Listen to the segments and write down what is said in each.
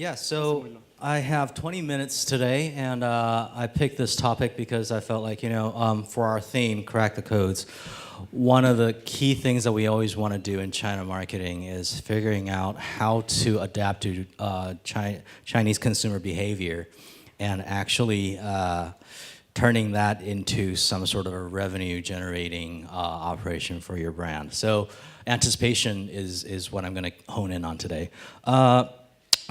Yeah, so I have 20 minutes today, and I picked this topic because I felt like, for our theme, Crack the Codes, one of the key things that we always want to do in China marketing is figuring out how to adapt to Chinese consumer behavior and actually turning that into some sort of a revenue-generating operation for your brand. So anticipation is what I'm going to hone in on today.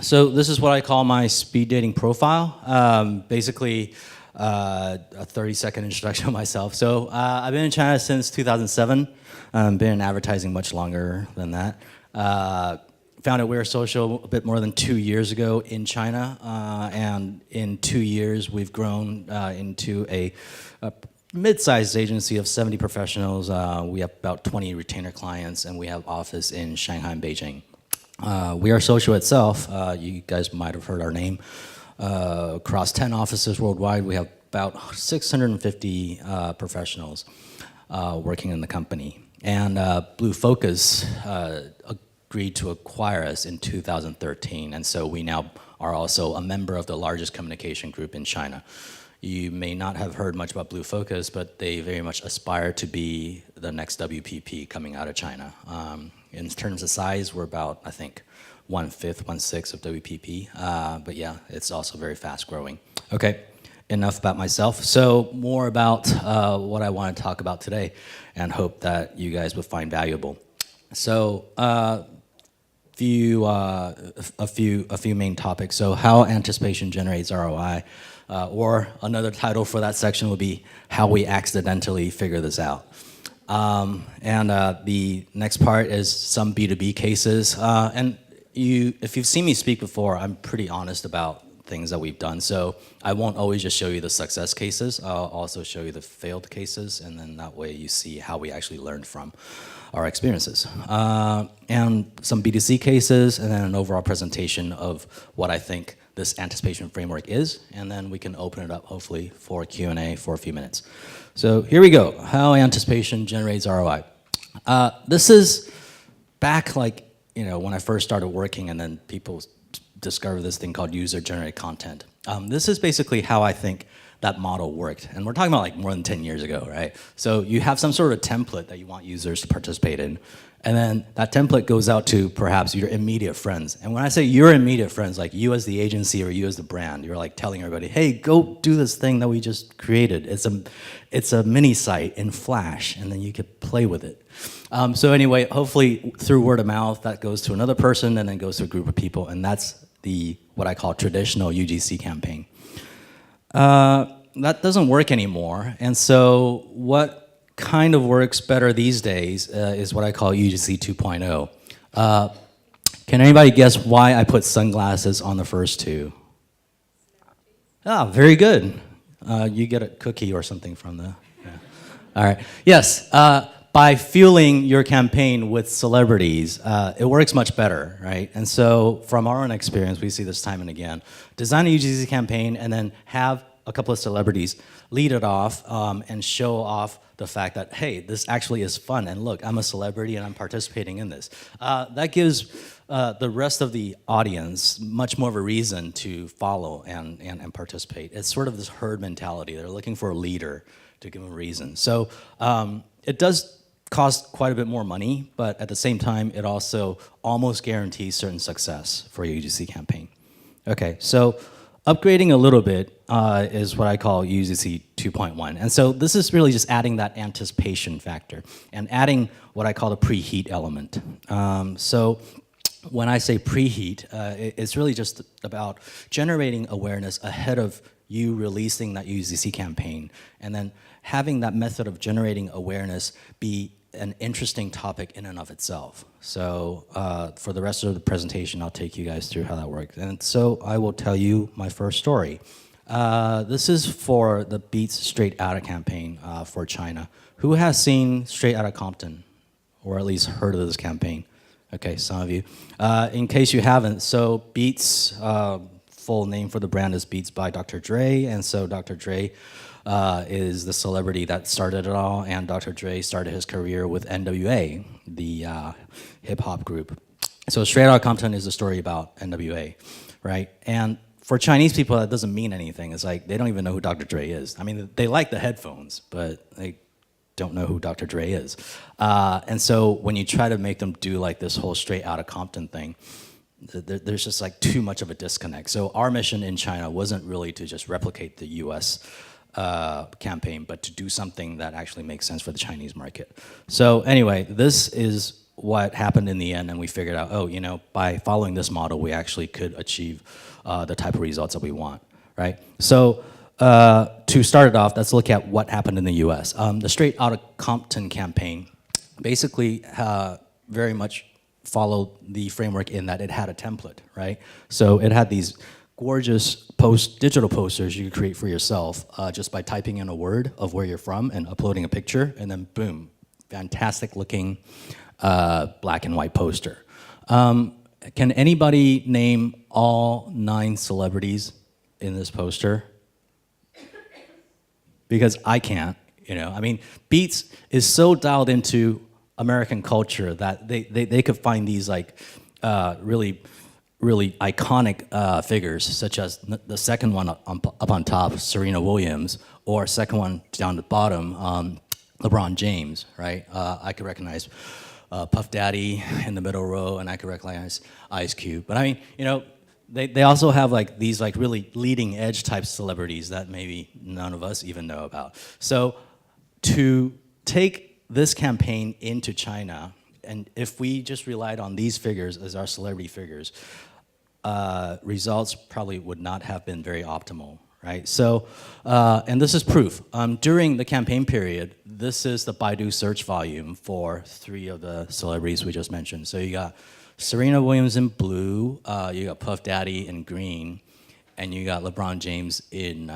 So this is what I call my speed dating profile. Basically, a 30-second introduction of myself. So I've been in China since 2007. Been in advertising much longer than that. Founded We're Social a bit more than 2 years ago in China, and in 2 years we've grown into a mid-sized agency of 70 professionals. We have about 20 retainer clients, and we have office in Shanghai and Beijing. We Are Social itself, you guys might have heard our name, across 10 offices worldwide. We have about 650 professionals working in the company. And Blue Focus agreed to acquire us in 2013, and so we now are also a member of the largest communication group in China. You may not have heard much about Blue Focus, but they very much aspire to be the next WPP coming out of China. In terms of size, we're about, I think, 1/5, 1/6 of WPP. But yeah, it's also very fast growing. Okay, enough about myself. So more about what I want to talk about today and hope that you guys would find valuable. So a few main topics. So how anticipation generates ROI, or another title for that section would be how we accidentally figure this out. The next part is some B2B cases. If you've seen me speak before, I'm pretty honest about things that we've done. So I won't always just show you the success cases. I'll also show you the failed cases, and then that way you see how we actually learned from our experiences. And some B2C cases, and then an overall presentation of what I think this anticipation framework is, and then we can open it up, hopefully, for Q&A for a few minutes. So here we go, how anticipation generates ROI. This is back when I first started working, and then people discovered this thing called user-generated content. This is basically how I think that model worked. And we're talking about more than 10 years ago, right? So you have some sort of template that you want users to participate in. And then that template goes out to perhaps your immediate friends. And when I say your immediate friends, like you as the agency or you as the brand, you're like telling everybody, hey, go do this thing that we just created. It's a mini site in Flash, and then you could play with it. So anyway, hopefully through word of mouth, that goes to another person and then goes to a group of people. And that's what I call traditional UGC campaign. That doesn't work anymore. And so what kind of works better these days is what I call UGC 2.0. Can anybody guess why I put sunglasses on the first two? Ah, very good. You get a cookie or something from the... Yeah. All right. Yes, by fueling your campaign with celebrities, it works much better, right? And so from our own experience, we see this time and again. Design a UGC campaign and then have a couple of celebrities lead it off and show off the fact that, hey, this actually is fun, and look, I'm a celebrity and I'm participating in this. That gives the rest of the audience much more of a reason to follow and participate. It's sort of this herd mentality. They're looking for a leader to give them a reason. So it does cost quite a bit more money, but at the same time, it also almost guarantees certain success for your UGC campaign. Okay, so upgrading a little bit is what I call UGC 2.1. And so this is really just adding that anticipation factor and adding what I call the preheat element. So when I say preheat, it's really just about generating awareness ahead of you releasing that UGC campaign, and then having that method of generating awareness be an interesting topic in and of itself. So for the rest of the presentation, I'll take you guys through how that works. And so I will tell you my first story. This is for the Beats Straight Outta campaign for China. Who has seen Straight Outta Compton, or at least heard of this campaign? Okay, some of you. In case you haven't, so Beats, full name for the brand is Beats by Dr. Dre, and so Dr. Dre is the celebrity that started it all, and Dr. Dre started his career with NWA, the hip-hop group. So Straight Outta Compton is a story about NWA, right? And for Chinese people, that doesn't mean anything. It's like they don't even know who Dr. Dre is. I mean, they like the headphones, but they don't know who Dr. Dre is. And so when you try to make them do like this whole Straight Outta Compton thing, there's just like too much of a disconnect. So our mission in China wasn't really to just replicate the US campaign, but to do something that actually makes sense for the Chinese market. So anyway, this is what happened in the end, and we figured out, oh, by following this model, we actually could achieve the type of results that we want, right? So to start it off, let's look at what happened in the US. The Straight Outta Compton campaign basically very much followed the framework in that it had a template, right? So it had these gorgeous digital posters you could create for yourself just by typing in a word of where you're from and uploading a picture, and then boom, fantastic looking black and white poster. Can anybody name all 9 celebrities in this poster? Because I can't, I mean, Beats is so dialed into American culture that they could find these like really iconic figures, such as the second one up on top, Serena Williams, or second one down the bottom, LeBron James, right? I could recognize Puff Daddy in the middle row, and I could recognize Ice Cube. But I mean, they also have like these like really leading edge type celebrities that maybe none of us even know about. So to take this campaign into China, and if we just relied on these figures as our celebrity figures, results probably would not have been very optimal, right? So, and this is proof. During the campaign period, this is the Baidu search volume for 3 of the celebrities we just mentioned. So you got Serena Williams in blue, you got Puff Daddy in green, and you got LeBron James in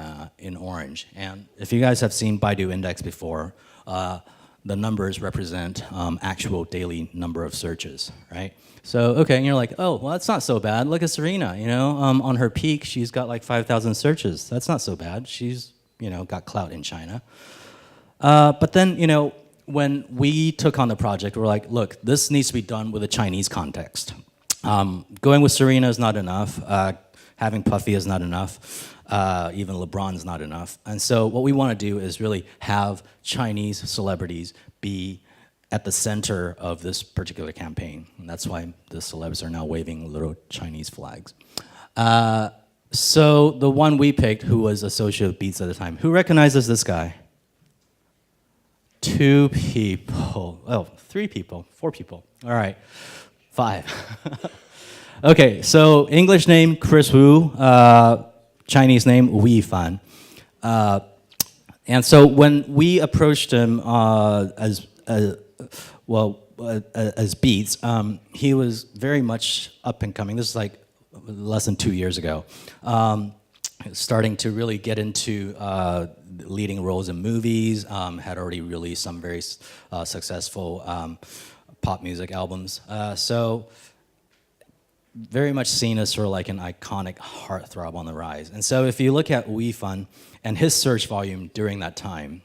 orange. And if you guys have seen Baidu Index before, the numbers represent actual daily number of searches, right? So, okay, and you're like, oh, well, that's not so bad. Look at Serena, on her peak, she's got like 5,000 searches. That's not so bad. She's, got clout in China. But then, when we took on the project, we're like, look, this needs to be done with a Chinese context. Going with Serena is not enough. Having Puffy is not enough. Even LeBron's not enough. And so what we want to do is really have Chinese celebrities be at the center of this particular campaign. And that's why the celebs are now waving little Chinese flags. So the one we picked, who was associated with Beats at the time, who recognizes this guy? 2 people. Oh, 3 people, 4 people. All right, 5. Okay, so English name, Chris Wu. Chinese name, Wei Fan. And so when we approached him as Beats, he was very much up and coming. This is like less than 2 years ago. Starting to really get into leading roles in movies, had already released some very successful pop music albums. So very much seen as sort of like an iconic heartthrob on the rise. And so if you look at Wei Fan and his search volume during that time,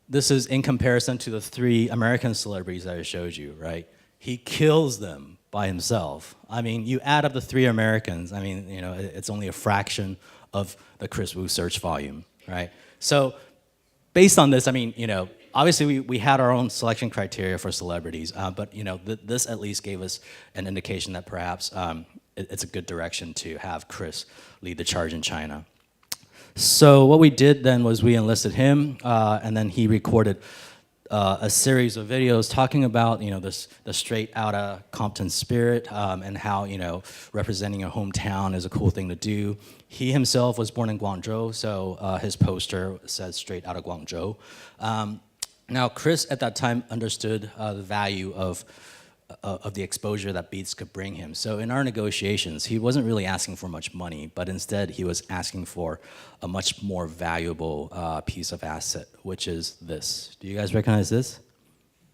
this is in comparison to the 3 American celebrities that I showed you, right? He kills them by himself. I mean, you add up the 3 Americans, I mean, it's only a fraction of the Chris Wu search volume, right? So based on this, I mean, obviously we had our own selection criteria for celebrities, but this at least gave us an indication that perhaps it's a good direction to have Chris lead the charge in China. So what we did then was we enlisted him, and then he recorded a series of videos talking about the Straight Outta Compton spirit, and how representing your hometown is a cool thing to do. He himself was born in Guangzhou, so his poster says Straight Outta Guangzhou. Now, Chris at that time understood the value of the exposure that Beats could bring him. So in our negotiations, he wasn't really asking for much money, but instead he was asking for a much more valuable piece of asset, which is this. Do you guys recognize this?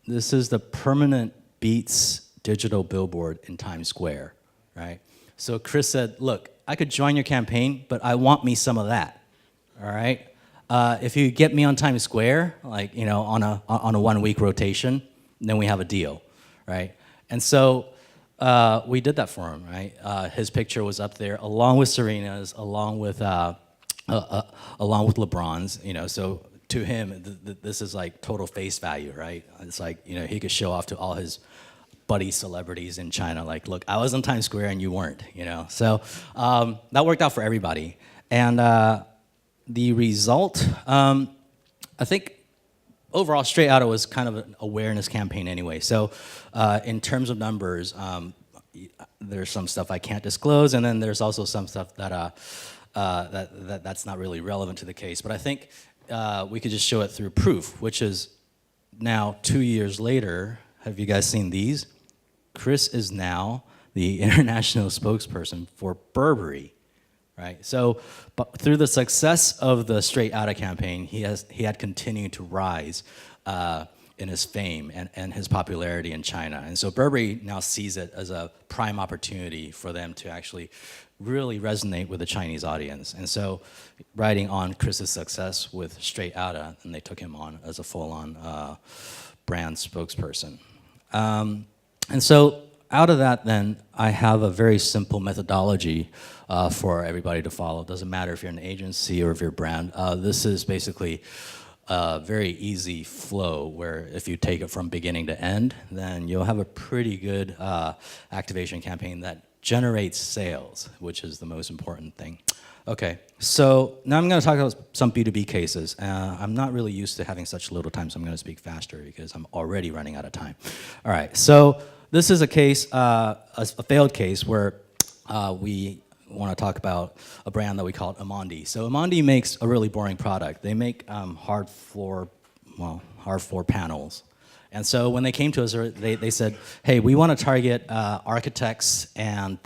This is the permanent Beats digital billboard in Times Square, right? So Chris said, look, I could join your campaign, but I want me some of that, all right? If you get me on Times Square, like on a 1-week rotation, then we have a deal, right? And so We did that for him, right? His picture was up there, along with Serena's, along with LeBron's. So to him, this is like total face value, right? It's like he could show off to all his buddy celebrities in China, like, look, I was in Times Square and you weren't. So that worked out for everybody, and the result, I think. Overall, Straight Outta was kind of an awareness campaign anyway. So in terms of numbers, there's some stuff I can't disclose, and then there's also some stuff that's not really relevant to the case. But I think we could just show it through proof, which is now 2 years later. Have you guys seen these? Chris is now the international spokesperson for Burberry. Right. So, but through the success of the Straight Outta campaign, he had continued to rise in his fame and his popularity in China. And so Burberry now sees it as a prime opportunity for them to actually really resonate with the Chinese audience. And so, riding on Chris's success with Straight Outta, and they took him on as a full-on brand spokesperson. And so, out of that, then, I have a very simple methodology for everybody to follow. It doesn't matter if you're an agency or if you're a brand. This is basically a very easy flow where if you take it from beginning to end, then you'll have a pretty good activation campaign that generates sales, which is the most important thing. Okay, so now I'm going to talk about some B2B cases. I'm not really used to having such little time, so I'm going to speak faster because I'm already running out of time. All right, so this is a case, a failed case where we want to talk about a brand that we call Amondi. So Amondi makes a really boring product. They make hard floor panels. And so when they came to us, they said, hey, we want to target architects and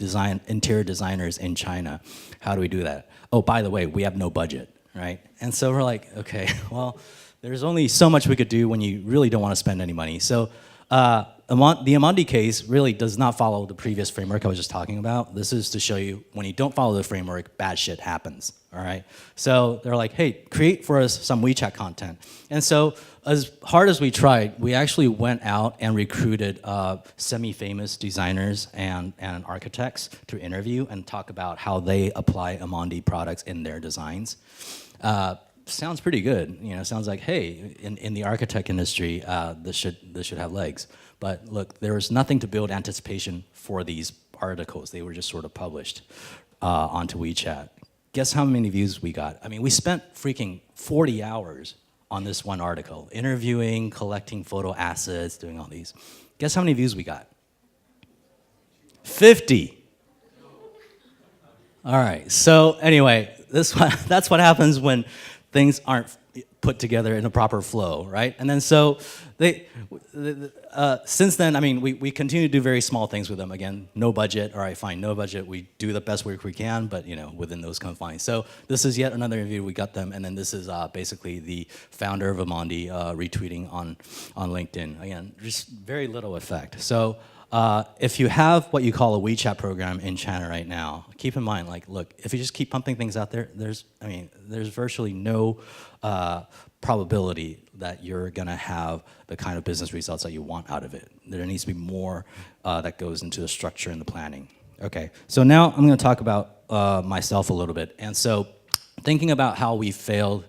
interior designers in China. How do we do that? Oh, by the way, we have no budget, right? And so we're like, okay, well, there's only so much we could do when you really don't want to spend any money. So the Amondi case really does not follow the previous framework I was just talking about. This is to show you when you don't follow the framework, bad shit happens, all right? So they're like, hey, create for us some WeChat content. And so as hard as we tried, we actually went out and recruited semi-famous designers and architects to interview and talk about how they apply Amondi products in their designs. Sounds pretty good. Sounds like, hey, in the architect industry, this should have legs. But look, there was nothing to build anticipation for these articles. They were just sort of published onto WeChat. Guess how many views we got? I mean, we spent freaking 40 hours on this one article, interviewing, collecting photo assets, doing all these. Guess how many views we got? 50. All right, so anyway, that's what happens when things aren't put together in a proper flow, right? And then so since then, I mean, we continue to do very small things with them. Again, no budget. All right, fine, no budget. We do the best work we can, but within those confines. So this is yet another interview we got them, and then this is basically the founder of Amondi retweeting on LinkedIn. Again, just very little effect. So if you have what you call a WeChat program in China right now, keep in mind, like, look, if you just keep pumping things out there, there's virtually no probability that you're gonna have the kind of business results that you want out of it. There needs to be more that goes into the structure and the planning. Okay, so now I'm gonna talk about myself a little bit. And so thinking about how we failed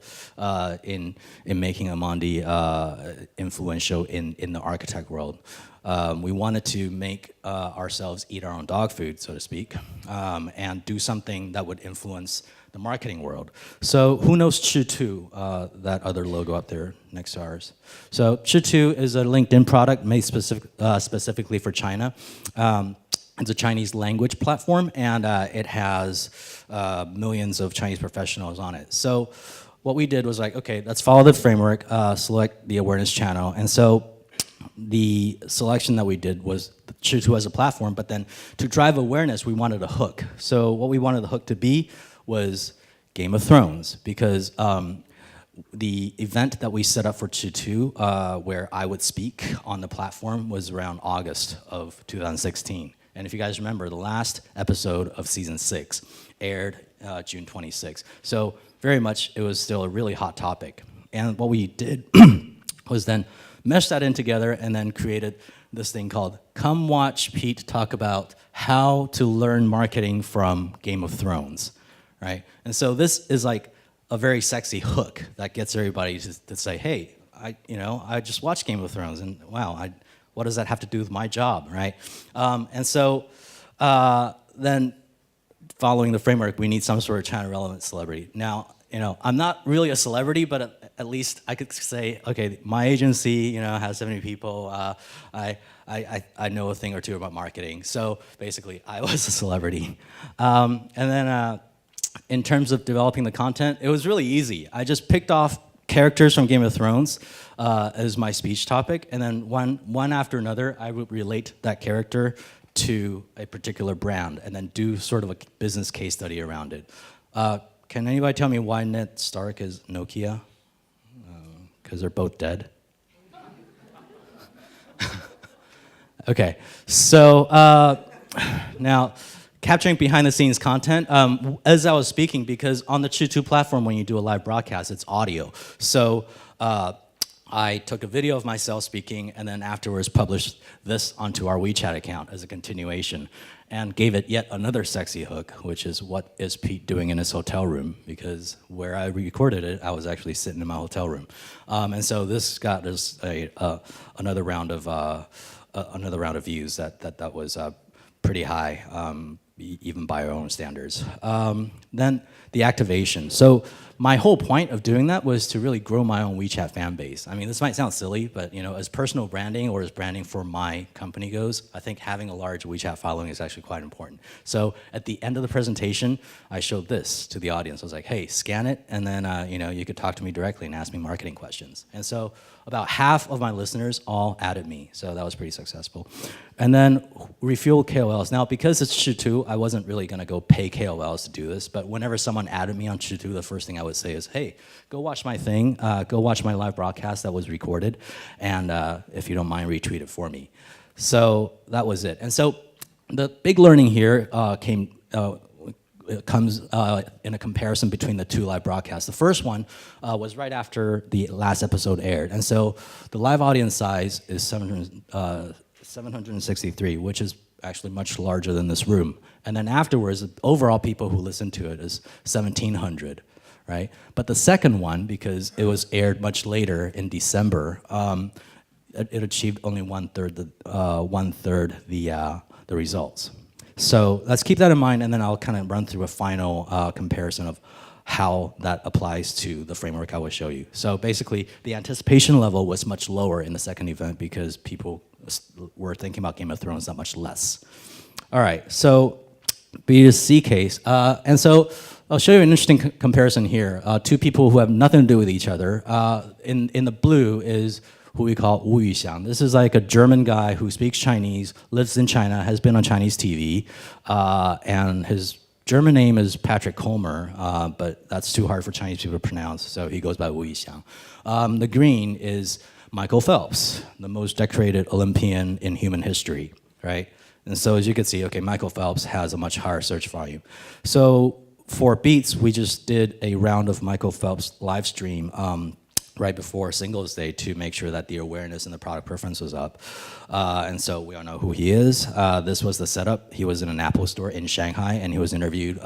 in making Amondi influential in the architect world. We wanted to make ourselves eat our own dog food, so to speak, and do something that would influence the marketing world. So who knows Chi2, that other logo up there next to ours? So Chi2 is a LinkedIn product made specifically for China. It's a Chinese language platform, and it has millions of Chinese professionals on it. So what we did was like, okay, let's follow the framework, select the awareness channel. And so the selection that we did was Chi2 as a platform, but then to drive awareness, we wanted a hook. So what we wanted the hook to be was Game of Thrones, because the event that we set up for Chi2, where I would speak on the platform, was around August of 2016. And if you guys remember, the last episode of season 6 aired June 26. So very much, it was still a really hot topic. And what we did was then mesh that in together and then created this thing called "Come Watch Pete Talk About How to Learn Marketing from Game of Thrones," right? And so this is like a very sexy hook that gets everybody to say, "Hey, I just watched Game of Thrones, and wow, what does that have to do with my job, right?" And so then, following the framework, we need some sort of channel relevant celebrity. Now, I'm not really a celebrity, but at least I could say, okay, my agency, has 70 people. I know a thing or two about marketing. So basically, I was a celebrity. And then in terms of developing the content, it was really easy. I just picked off characters from Game of Thrones as my speech topic, and then one after another, I would relate that character to a particular brand, and then do sort of a business case study around it. Can anybody tell me why Ned Stark is Nokia? Because they're both dead. Okay, so now capturing behind the scenes content. As I was speaking, because on the Chutu platform, when you do a live broadcast, it's audio. So I took a video of myself speaking, and then afterwards published this onto our WeChat account as a continuation, and gave it yet another sexy hook, which is, what is Pete doing in his hotel room? Because where I recorded it, I was actually sitting in my hotel room. And so this got us another round of views that was pretty high, even by our own standards. Then the activation. So my whole point of doing that was to really grow my own WeChat fan base. I mean, this might sound silly, but as personal branding or as branding for my company goes, I think having a large WeChat following is actually quite important. So at the end of the presentation, I showed this to the audience. I was like, hey, scan it, and then you could talk to me directly and ask me marketing questions. And so about half of my listeners all added me, so that was pretty successful. And then refuel KOLs. Now, because it's Chutu, I wasn't really gonna go pay KOLs to do this, but whenever someone added me on Chutu, the first thing I would say is, hey, go watch my thing, go watch my live broadcast that was recorded, and if you don't mind, retweet it for me. So that was it. And so the big learning here comes in a comparison between the two live broadcasts. The first one was right after the last episode aired. And so the live audience size is 763, which is actually much larger than this room. And then afterwards, the overall people who listened to it is 1,700, right? But the second one, because it was aired much later in December, it achieved only one-third the results. So let's keep that in mind, and then I'll kind of run through a final comparison of how that applies to the framework I will show you. So basically, the anticipation level was much lower in the second event because people were thinking about Game of Thrones that much less. All right, so B2C case. And so I'll show you an interesting comparison here. Two people who have nothing to do with each other. In the blue is who we call Wu Yuxiang. This is like a German guy who speaks Chinese, lives in China, has been on Chinese TV, and his German name is Patrick Colmer, but that's too hard for Chinese people to pronounce, so he goes by Wu Yuxiang. The green is Michael Phelps, the most decorated Olympian in human history, right? And so as you can see, okay, Michael Phelps has a much higher search volume. So for Beats, we just did a round of Michael Phelps live stream right before Singles Day to make sure that the awareness and the product preference was up. And so we all know who he is. This was the setup. He was in an Apple store in Shanghai, and he was interviewed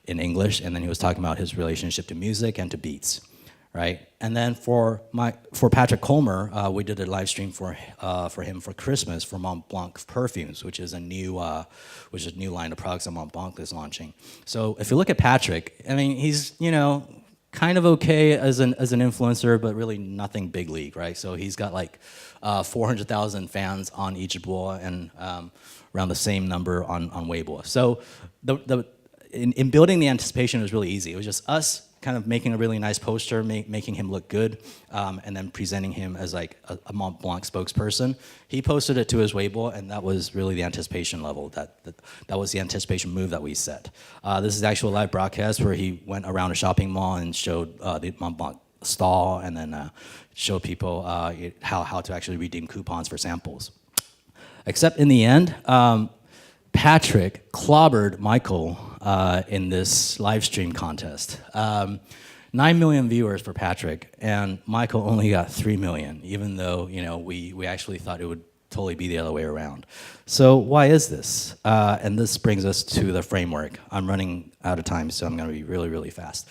in English, and then he was talking about his relationship to music and to beats, right? And then for Patrick Colmer, we did a live stream for him for Christmas for Mont Blanc perfumes, which is a new line of products that Mont Blanc is launching. So if you look at Patrick, I mean, he's kind of okay as an influencer, but really nothing big league, right? So he's got like 400,000 fans on Ichibo and around the same number on Weibo. So in building the anticipation, it was really easy. It was just us kind of making a really nice poster, making him look good, and then presenting him as like a Mont Blanc spokesperson. He posted it to his Weibo, and that was really the anticipation level. That was the anticipation move that we set. This is actually a live broadcast where he went around a shopping mall and showed the Mont Blanc stall, and then showed people how to actually redeem coupons for samples. Except in the end, Patrick clobbered Michael in this live stream contest. 9 million viewers for Patrick, and Michael only got 3 million, even though we actually thought it would totally be the other way around. So why is this? And this brings us to the framework. I'm running out of time, so I'm going to be really, really fast.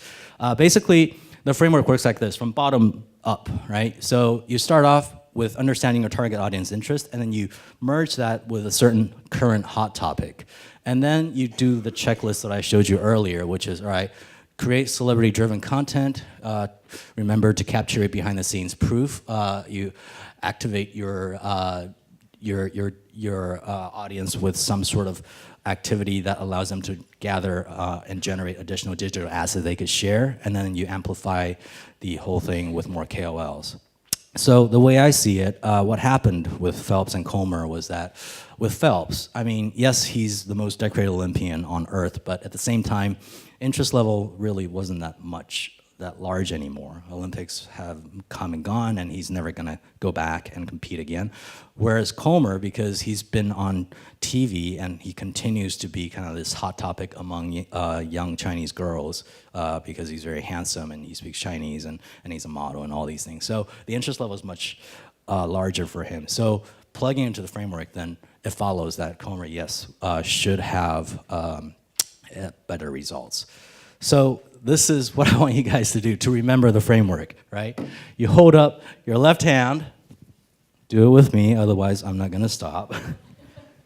Basically, the framework works like this, from bottom up, right? So you start off with understanding your target audience interest, and then you merge that with a certain current hot topic. And then you do the checklist that I showed you earlier, which is, all right, create celebrity-driven content. Remember to capture it behind-the-scenes proof. You activate your audience with some sort of activity that allows them to gather and generate additional digital assets they could share, and then you amplify the whole thing with more KOLs. So the way I see it, what happened with Phelps and Comer was that with Phelps, I mean, yes, he's the most decorated Olympian on earth, but at the same time, interest level really wasn't that large anymore. Olympics have come and gone, and he's never gonna go back and compete again. Whereas Comer, because he's been on TV and he continues to be kind of this hot topic among young Chinese girls because he's very handsome and he speaks Chinese and he's a model and all these things. So the interest level is much larger for him. So plugging into the framework, then it follows that Comer, yes, should have better results. So this is what I want you guys to do, to remember the framework, right? You hold up your left hand, do it with me, otherwise I'm not gonna stop.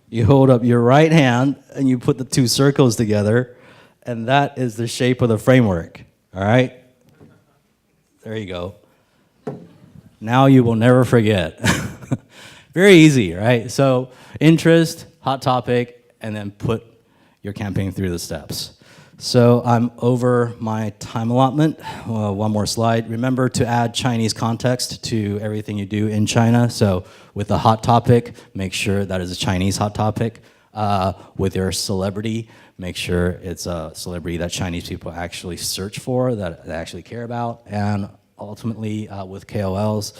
You hold up your right hand and you put the two circles together, and that is the shape of the framework, all right? There you go. Now you will never forget. Very easy, right? So interest, hot topic, and then put your campaign through the steps. So I'm over my time allotment. One more slide. Remember to add Chinese context to everything you do in China. So with a hot topic, make sure that is a Chinese hot topic. With your celebrity, make sure it's a celebrity that Chinese people actually search for, that they actually care about. And ultimately, with KOLs,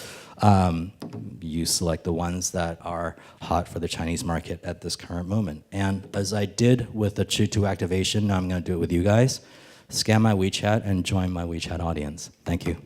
you select the ones that are hot for the Chinese market at this current moment. And as I did with the Chitu activation, now I'm going to do it with you guys. Scan my WeChat and join my WeChat audience. Thank you.